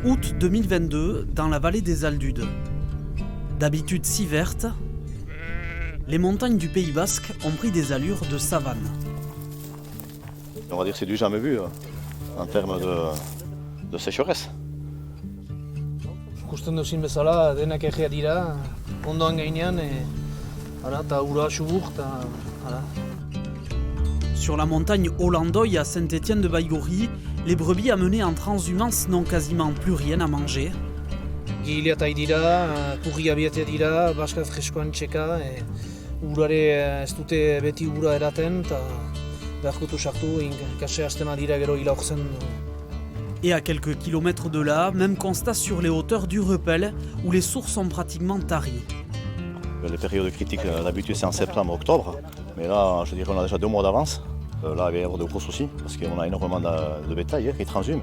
Août 2022, dans la vallée des Aldudes. D'habitude si vertes, les montagnes du Pays Basque ont pris des allures de savane. On va dire que c'est du jamais vu en termes de sécheresse. Ikusten duzin bezala, denak egeak dira, ondoan gainean, eta ura xubur, eta... Sur la montagne Hollandoy à Saint-Étienne-de-Baïgorry, les brebis amenées en transhumance n'ont quasiment plus rien à manger. Gileatai dira, kurri abiatea dira, baskat freskoan txeka, urare ez dute beti ura eraten, eta beharkotu sartu, ikase hastema dira gero ilaurzen. Et à quelques kilomètres de là, même constat sur les hauteurs du Repel, où les sources sont pratiquement taries. Les périodes critiques, d'habitude, c'est en septembre-octobre. Mais là, je dirais qu'on a déjà 2 mois d'avance. Là, il va y avoir de gros soucis, parce qu'on a énormément de bétail qui transhume.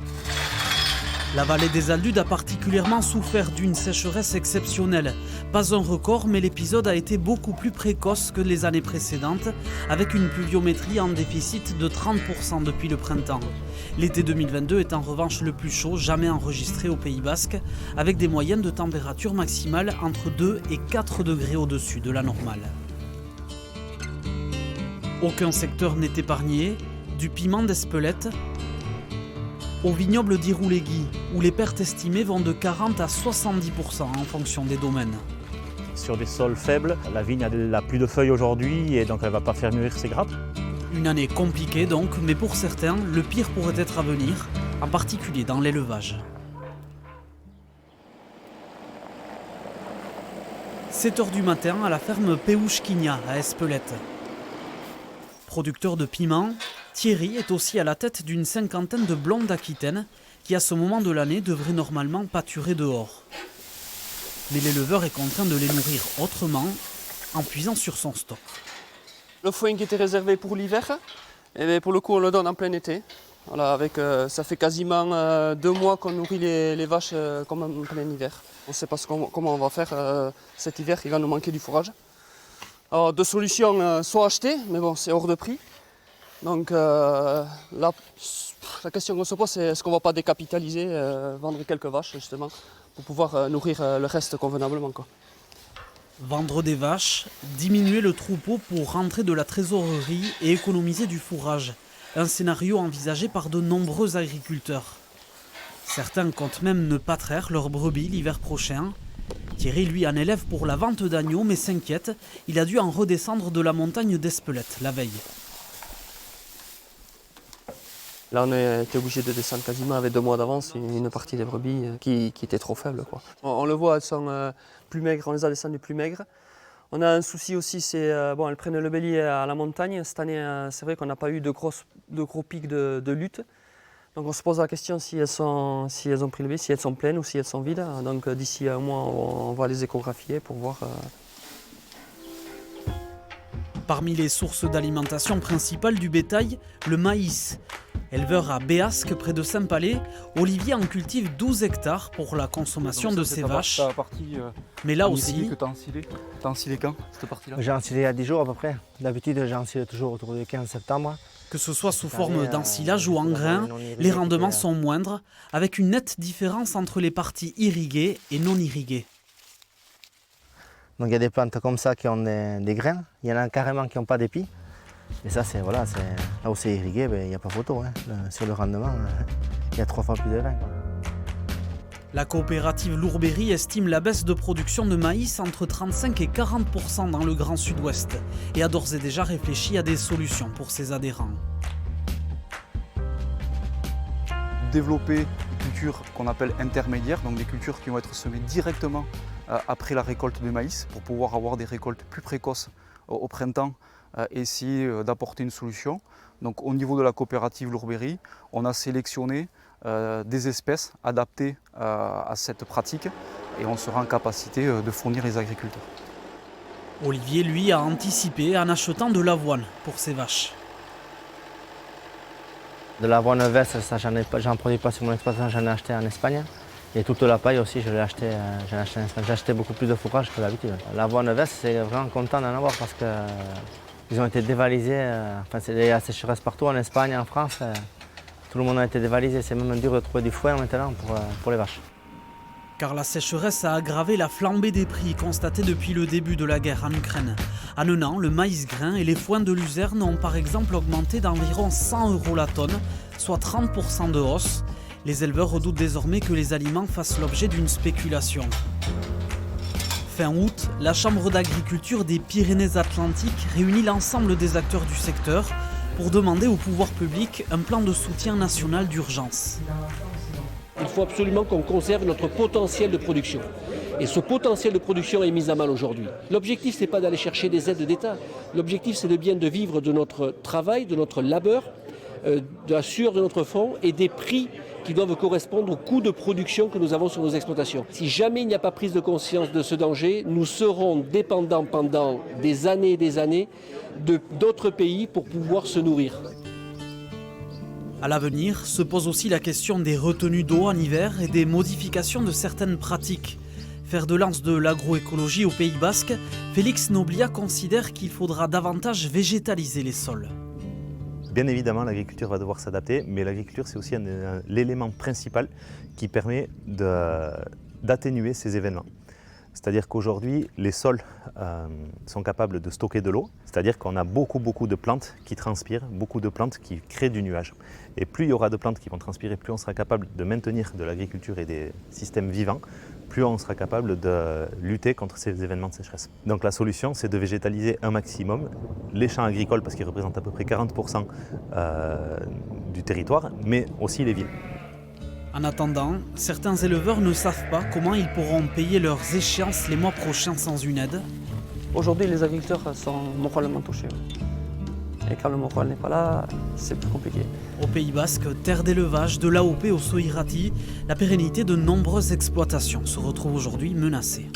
La vallée des Aldudes a particulièrement souffert d'une sécheresse exceptionnelle. Pas un record, mais l'épisode a été beaucoup plus précoce que les années précédentes, avec une pluviométrie en déficit de 30% depuis le printemps. L'été 2022 est en revanche le plus chaud jamais enregistré au Pays Basque, avec des moyennes de température maximale entre 2 et 4 degrés au-dessus de la normale. Aucun secteur n'est épargné, du piment d'Espelette au vignoble d'Irouléguy, où les pertes estimées vont de 40 à 70% en fonction des domaines. Sur des sols faibles, la vigne n'a plus de feuilles aujourd'hui et donc elle ne va pas faire mûrir ses grappes. Une année compliquée donc, mais pour certains, le pire pourrait être à venir, en particulier dans l'élevage. 7 h du matin à la ferme Péouchkinia à Espelette. Producteur de piments, Thierry est aussi à la tête d'une 50aine de blondes d'Aquitaine qui à ce moment de l'année devraient normalement pâturer dehors. Mais l'éleveur est contraint de les nourrir autrement en puisant sur son stock. Le foin qui était réservé pour l'hiver, et pour le coup on le donne en plein été. Voilà, ça fait quasiment 2 mois qu'on nourrit les vaches comme en plein hiver. On ne sait pas comment on va faire cet hiver, il va nous manquer du fourrage. Alors 2 solutions, soit acheter, mais bon c'est hors de prix. Donc là, la question qu'on se pose, c'est est-ce qu'on ne va pas décapitaliser, vendre quelques vaches justement, pour pouvoir nourrir le reste convenablement, quoi. Vendre des vaches, diminuer le troupeau pour rentrer de la trésorerie et économiser du fourrage. Un scénario envisagé par de nombreux agriculteurs. Certains comptent même ne pas traire leurs brebis l'hiver prochain. Thierry, lui, en élève pour la vente d'agneaux, mais s'inquiète. Il a dû en redescendre de la montagne d'Espelette la veille. Là, on a été obligé de descendre quasiment avec 2 mois d'avance une partie des brebis qui était trop faible, quoi. On le voit, elles sont plus maigres, on les a descendues plus maigres. On a un souci aussi, c'est elles prennent le bélier à la montagne. Cette année, c'est vrai qu'on n'a pas eu de gros pics de lutte. Donc on se pose la question si elles ont pris le bélier, si elles sont pleines ou si elles sont vides. Donc d'ici un mois, on va les échographier pour voir. Parmi les sources d'alimentation principales du bétail, le maïs. Éleveur à Béasque, près de Saint-Palais, Olivier en cultive 12 hectares pour la consommation de ses vaches. Mais là aussi... T'as ensilé quand, cette partie-là? J'ai ensilé il y a 10 jours à peu près. D'habitude, j'ai ensilé toujours autour du 15 septembre. Que ce soit sous forme d'ensilage ou en grains, les rendements sont moindres, avec une nette différence entre les parties irriguées et non irriguées. Donc il y a des plantes comme ça qui ont des grains, il y en a carrément qui n'ont pas d'épis. Et ça, là où c'est irrigué, il n'y a pas photo. Sur le rendement, il y a 3 fois plus de vin. La coopérative Lourberie estime la baisse de production de maïs entre 35 et 40% dans le Grand Sud-Ouest et a d'ores et déjà réfléchi à des solutions pour ses adhérents. Développer des cultures qu'on appelle intermédiaires, donc des cultures qui vont être semées directement après la récolte de maïs pour pouvoir avoir des récoltes plus précoces au printemps et essayer d'apporter une solution. Donc au niveau de la coopérative Lourberie, on a sélectionné des espèces adaptées à cette pratique et on sera en capacité de fournir les agriculteurs. Olivier, lui, a anticipé en achetant de l'avoine pour ses vaches. De l'avoine veste, ça j'en produis pas sur mon exploitation, j'en ai acheté en Espagne. Et toute la paille aussi, je l'ai acheté en Espagne. J'ai acheté beaucoup plus de fourrage que d'habitude. L'avoine veste, c'est vraiment content d'en avoir parce qu'ils ont été dévalisés. Il y a sécheresse partout en Espagne, en France. Tout le monde a été dévalisé, c'est même dur de trouver du foin maintenant pour les vaches. Car la sécheresse a aggravé la flambée des prix constatée depuis le début de la guerre en Ukraine. En un an, le maïs grain et les foins de luzerne ont par exemple augmenté d'environ 100 € la tonne, soit 30% de hausse. Les éleveurs redoutent désormais que les aliments fassent l'objet d'une spéculation. Fin août, la Chambre d'agriculture des Pyrénées-Atlantiques réunit l'ensemble des acteurs du secteur pour demander au pouvoir public un plan de soutien national d'urgence. Il faut absolument qu'on conserve notre potentiel de production. Et ce potentiel de production est mis à mal aujourd'hui. L'objectif, ce n'est pas d'aller chercher des aides d'État. L'objectif, c'est de vivre de notre travail, de notre labeur, de la sueur de notre fonds et des prix qui doivent correspondre au coût de production que nous avons sur nos exploitations. Si jamais il n'y a pas prise de conscience de ce danger, nous serons dépendants pendant des années et des années d'autres pays pour pouvoir se nourrir. À l'avenir se pose aussi la question des retenues d'eau en hiver et des modifications de certaines pratiques. Fer de lance de l'agroécologie au Pays Basque, Félix Noblia considère qu'il faudra davantage végétaliser les sols. Bien évidemment, l'agriculture va devoir s'adapter, mais l'agriculture, c'est aussi l'élément principal qui permet d'atténuer ces événements. C'est-à-dire qu'aujourd'hui, les sols sont capables de stocker de l'eau, c'est-à-dire qu'on a beaucoup de plantes qui transpirent, beaucoup de plantes qui créent du nuage. Et plus il y aura de plantes qui vont transpirer, plus on sera capable de maintenir de l'agriculture et des systèmes vivants, plus on sera capable de lutter contre ces événements de sécheresse. Donc la solution, c'est de végétaliser un maximum les champs agricoles, parce qu'ils représentent à peu près 40% du territoire, mais aussi les villes. En attendant, certains éleveurs ne savent pas comment ils pourront payer leurs échéances les mois prochains sans une aide. Aujourd'hui, les agriculteurs sont moralement touchés. Et quand le moral n'est pas là, c'est plus compliqué. Au Pays Basque, terre d'élevage, de l'AOP au Soirati, la pérennité de nombreuses exploitations se retrouve aujourd'hui menacée.